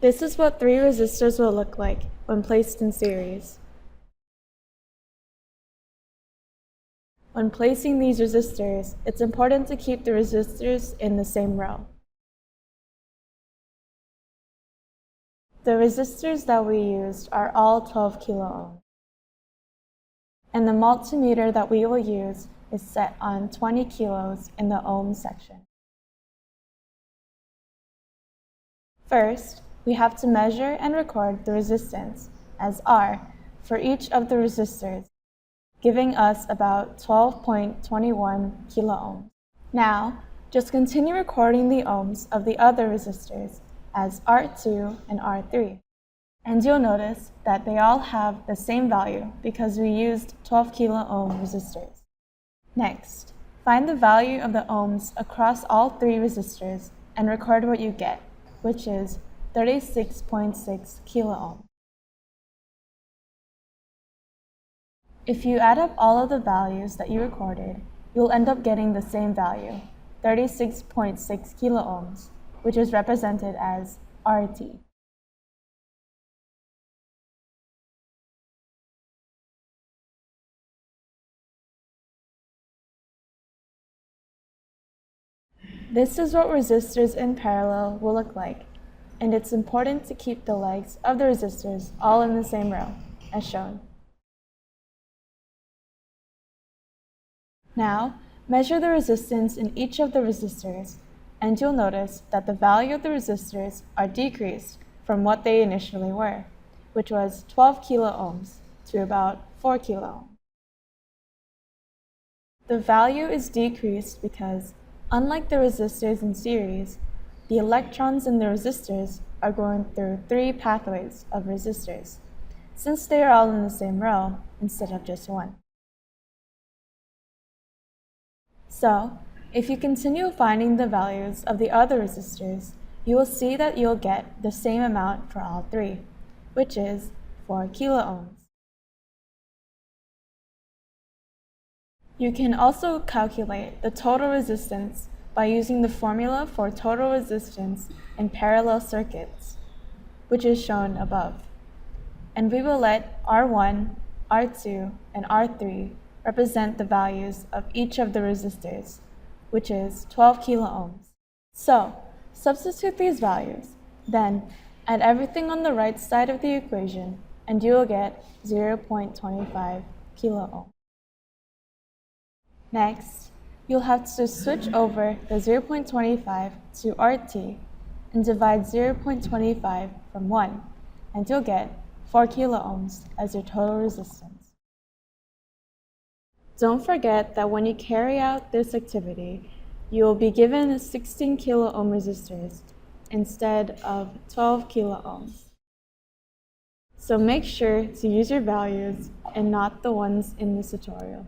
This is what 3 resistors will look like when placed in series. When placing these resistors, it's important to keep the resistors in the same row. The resistors that we used are all 12 kilo ohms. And the multimeter that we will use is set on 20 kilos in the ohm section. First, we have to measure and record the resistance as R for each of the resistors, giving us about 12.21 kilo ohms. Now, just continue recording the ohms of the other resistors as R2 and R3. And you'll notice that they all have the same value because we used 12 kilo ohm resistors. Next, find the value of the ohms across all 3 resistors and record what you get, which is 36.6 kilo ohm. If you add up all of the values that you recorded, you'll end up getting the same value, 36.6 kilo ohms, which is represented as RT. This is what resistors in parallel will look like, and it's important to keep the legs of the resistors all in the same row, as shown. Now, measure the resistance in each of the resistors, and you'll notice that the value of the resistors are decreased from what they initially were, which was 12 kilo ohms to about 4 kilo ohms. The value is decreased because, unlike the resistors in series, the electrons in the resistors are going through 3 pathways of resistors, since they are all in the same row instead of just one. So, if you continue finding the values of the other resistors, you will see that you'll get the same amount for all 3, which is 4 kilo ohms. You can also calculate the total resistance by using the formula for total resistance in parallel circuits, which is shown above. And we will let R1, R2, and R3 represent the values of each of the resistors, which is 12 kilo ohms. So, substitute these values, then add everything on the right side of the equation, and you will get 0.25 kilo ohms. Next, you'll have to switch over the 0.25 to RT and divide 0.25 from 1, and you'll get 4 kilo ohms as your total resistance. Don't forget that when you carry out this activity, you will be given 16 kilo ohm resistors instead of 12 kilo ohms. So make sure to use your values and not the ones in this tutorial.